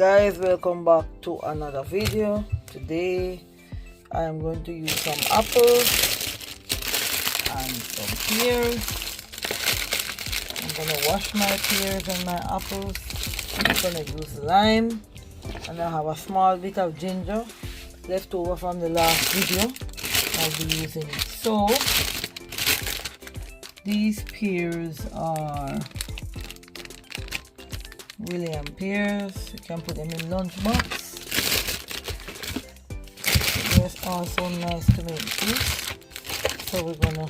Guys, welcome back to another video. Today I am going to use some apples and some pears. I'm going to wash my pears and my apples. I'm going to use lime, and I have a small bit of ginger left over from the last video. I'll be using it. So these pears are William Pears. You can put them in lunchbox. They're also nice to make juice. So we're gonna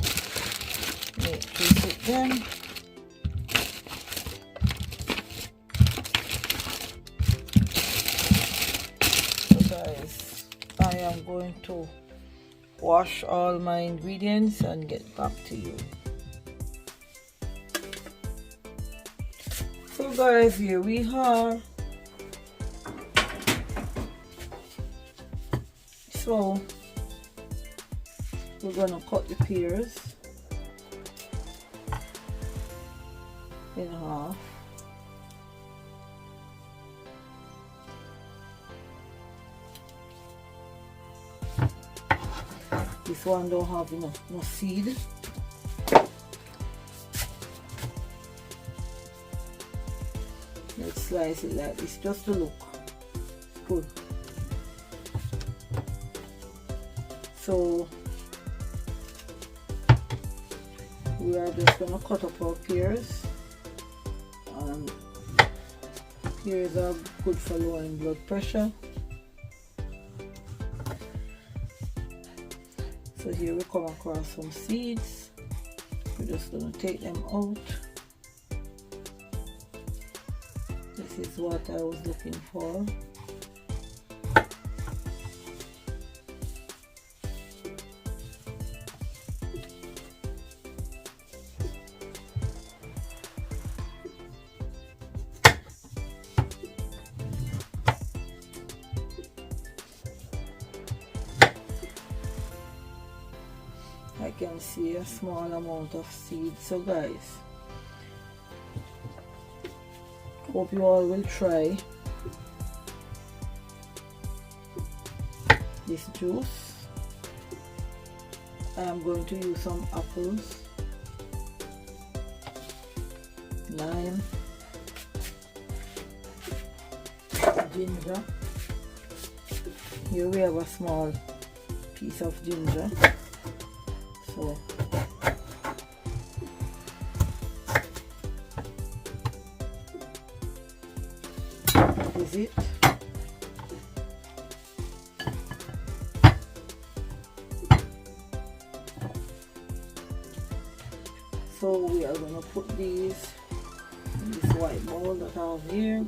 make juice with them. So guys, I am going to wash all my ingredients and get back to you. So guys, here we are. So we're gonna cut the pears in half. This one don't have no seed. Let's slice it like this just to look good. So we are just gonna cut up our pears. Pears are good for lowering blood pressure. So here we come across some seeds. We're just gonna take them out. This is what I was looking for. I can see a small amount of seeds. So guys, hope you all will try this juice. I am going to use some apples, lime, ginger. Here we have a small piece of ginger. So that is it. So we are going to put these in this white bowl that I have here.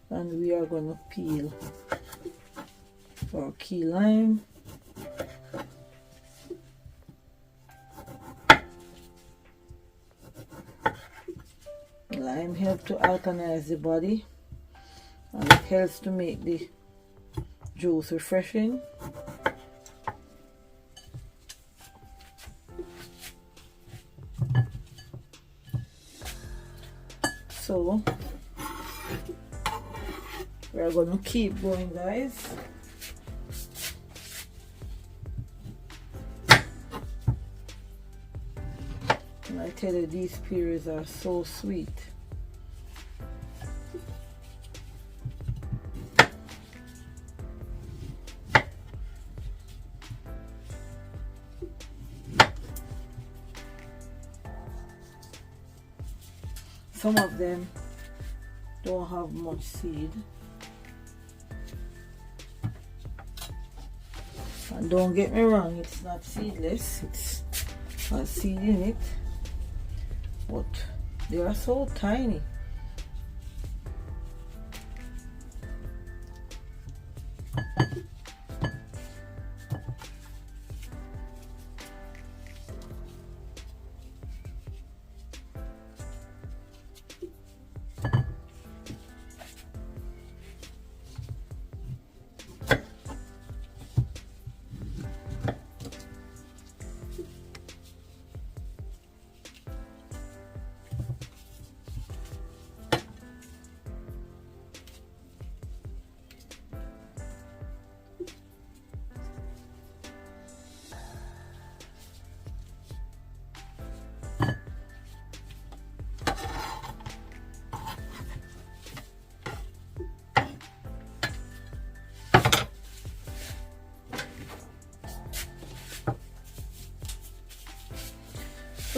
And we are going to peel our key lime. Lime helps to alkalize the body, and it helps to make the juice refreshing. So we are going to keep going, guys. And I tell you, these pears are so sweet. Some of them don't have much seed. And don't get me wrong, it's not seedless, it's got seed in it, but they are so tiny.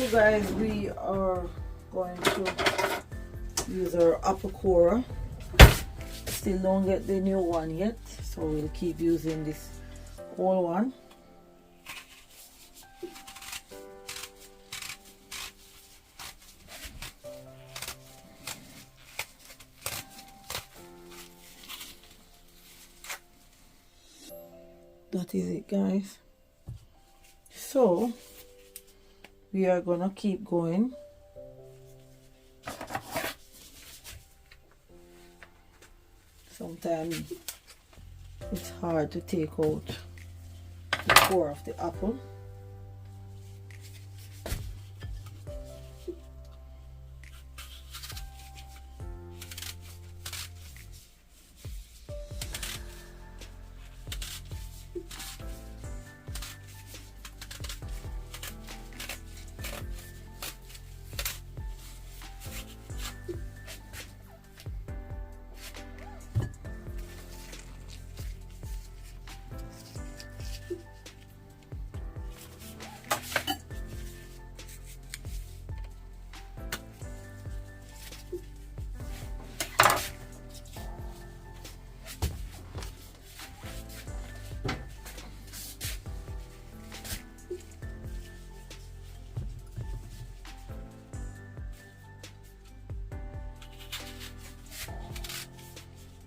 So guys, we are going to use our apple core. Still don't get the new one yet, so we'll keep using this old one. That is it, guys. So we are gonna keep going. Sometimes it's hard to take out the core of the apple.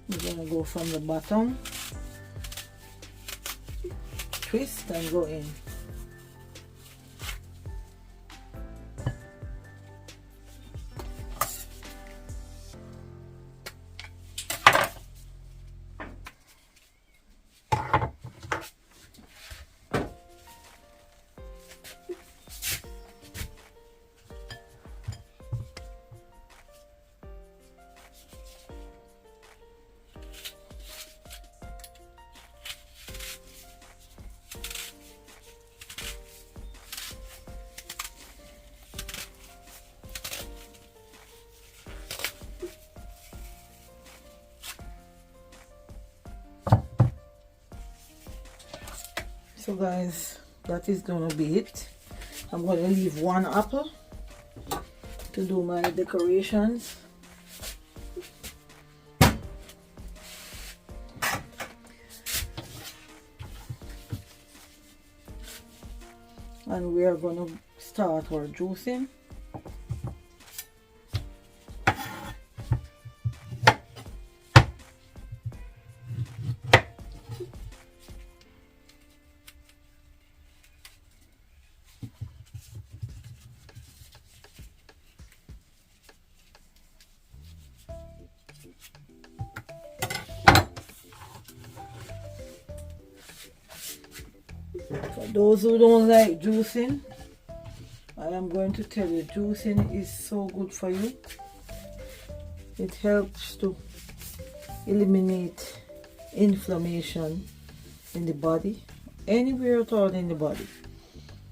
We're gonna go from the bottom, twist and go in. So guys, that is gonna be it. I'm gonna leave one apple to do my decorations. And we are gonna start our juicing. For those who don't like juicing, I am going to tell you, juicing is so good for you. It helps to eliminate inflammation in the body, anywhere at all in the body.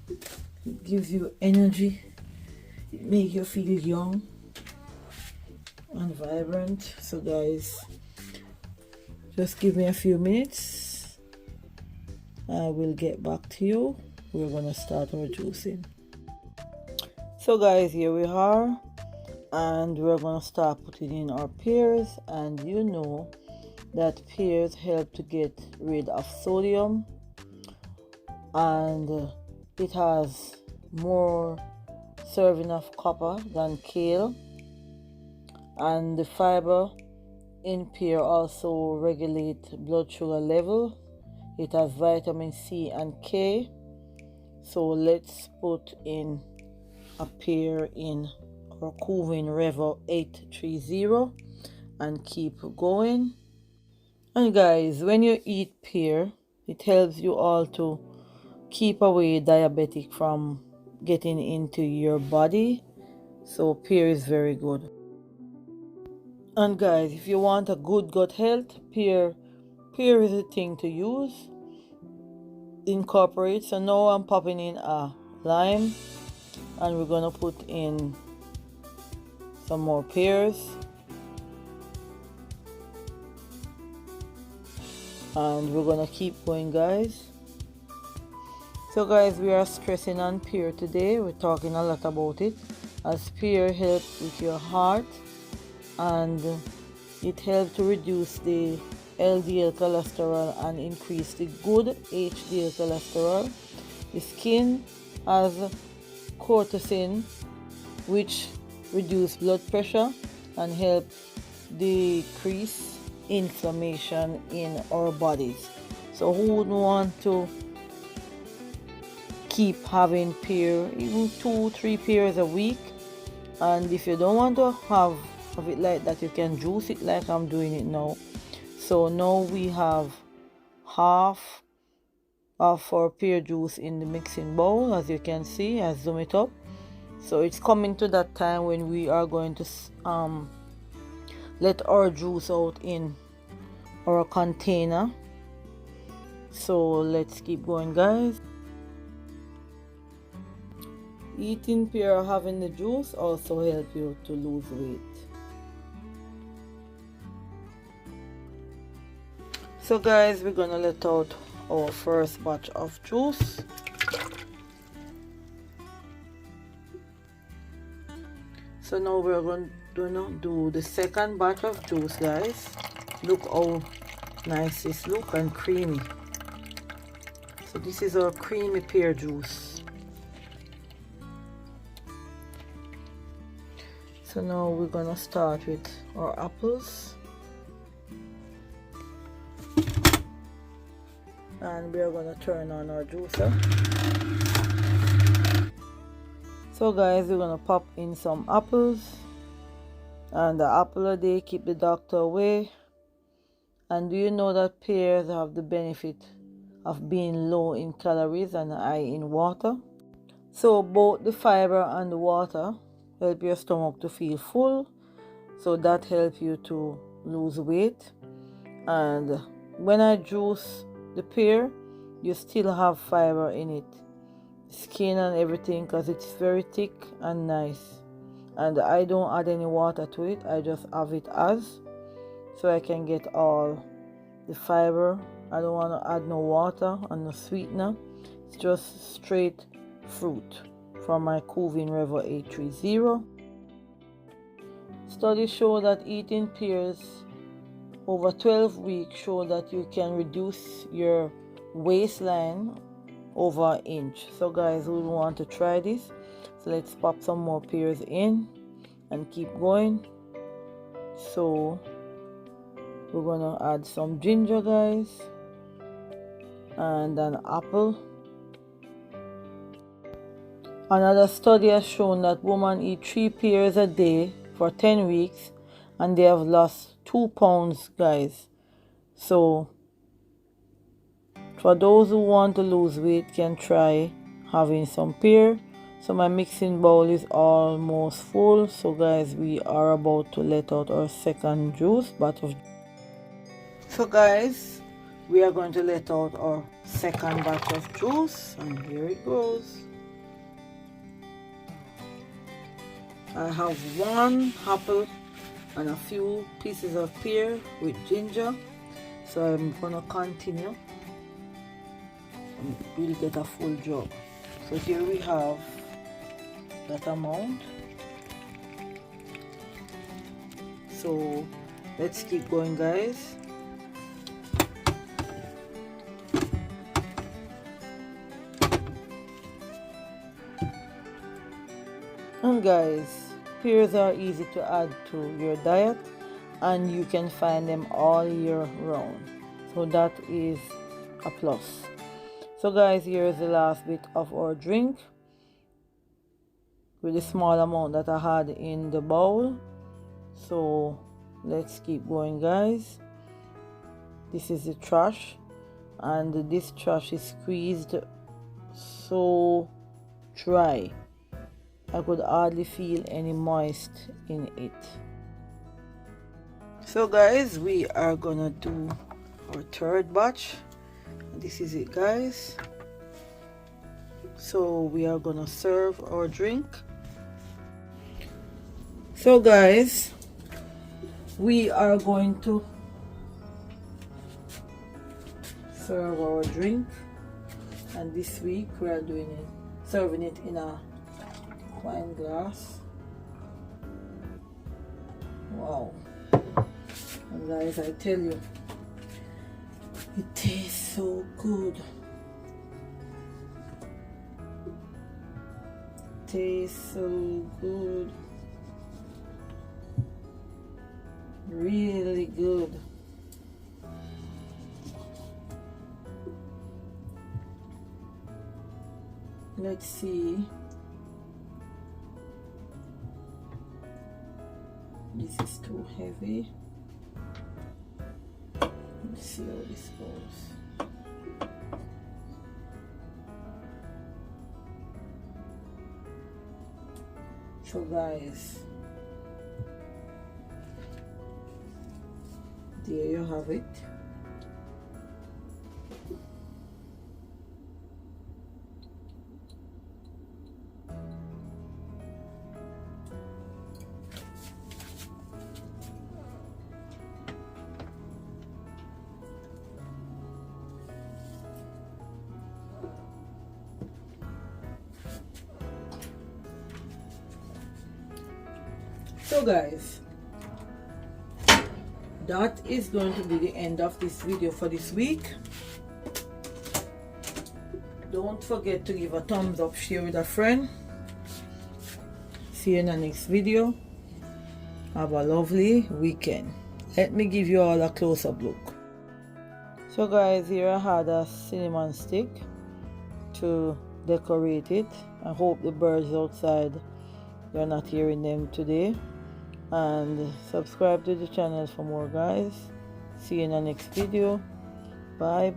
It gives you energy, it makes you feel young and vibrant. So guys, just give me a few minutes. I will get back to you. We're gonna start our juicing. So guys, here we are, and we're gonna start putting in our pears. And you know that pears help to get rid of sodium, and it has more serving of copper than kale, and the fiber in pear also regulate blood sugar level. It has vitamin C and K. So let's put in a pear in our Coven Revo 830 and keep going. And guys, when you eat pear, it helps you all to keep away diabetic from getting into your body. So pear is very good. And guys, if you want a good gut health, pear is a thing to use. Incorporate. So now I'm popping in a lime, and we're gonna put in some more pears, and we're gonna keep going, guys. So guys, we are stressing on Pear today. We're talking a lot about it, as Pear helps with your heart, and it helps to reduce the LDL cholesterol and increase the good HDL cholesterol. The skin has cortisone, which reduce blood pressure and help decrease inflammation in our bodies. So who would want to keep having Pear, even 2-3 pears a week? And if you don't want to have it like that, you can juice it like I'm doing it now. So now we have half of our pear juice in the mixing bowl. As you can see, I zoom it up. So it's coming to that time when we are going to let our juice out in our container. So let's keep going, guys. Eating pear or having the juice also help you to lose weight. So guys, we're gonna let out our first batch of juice. So now we're going to do the second batch of juice, guys. Look how nice this look, and creamy. So this is our creamy pear juice. So now we're gonna start with our apples, and we are gonna turn on our juicer. So guys, we're gonna pop in some apples, and the apple a day keep the doctor away. And do you know that pears have the benefit of being low in calories and high in water? So both the fiber and the water help your stomach to feel full, so that helps you to lose weight. And when I juice the pear, you still have fiber in it, skin and everything, because it's very thick and nice. And I don't add any water to it, I just have it as, so I can get all the fiber. I don't want to add no water and no sweetener. It's just straight fruit from my Cuvin Revo 830. Studies show that eating pears over 12 weeks show that you can reduce your waistline over an inch. So guys, we want to try this. So let's pop some more pears in and keep going. So we're gonna add some ginger, guys, and an apple. Another study has shown that women eat 3 pears a day for 10 weeks and they have lost 2 pounds, guys. So for those who want to lose weight, can try having some pear. So my mixing bowl is almost full. So guys, we are about to let out our second juice batch of. So guys, we are going to let out our second batch of juice, and here it goes. I have 1 apple and a few pieces of pear with ginger, so I'm gonna continue and really get a full jug. So here we have that amount. So let's keep going, guys. And guys, pears are easy to add to your diet, and you can find them all year round, so that is a plus. So guys, here is the last bit of our drink with the small amount that I had in the bowl. So let's keep going, guys. This is the trash, and this trash is squeezed so dry. I could hardly feel any moist in it. So guys, we are gonna do our third batch. This is it, guys. So we are gonna serve our drink. So guys, we are going to serve our drink. And this week we are doing it, serving it in a wine glass. Wow. And guys, I tell you, it tastes so good. Tastes so good. Really good. Let's see. This is too heavy. Let's see how this goes. So guys, there you have it. So guys, that is going to be the end of this video for this week. Don't forget to give a thumbs up, share with a friend. See you in the next video. Have a lovely weekend. Let me give you all a close-up look. So guys, here I had a cinnamon stick to decorate it. I hope the birds outside, you're not hearing them today. And subscribe to the channel for more, guys. See you in the next video. Bye.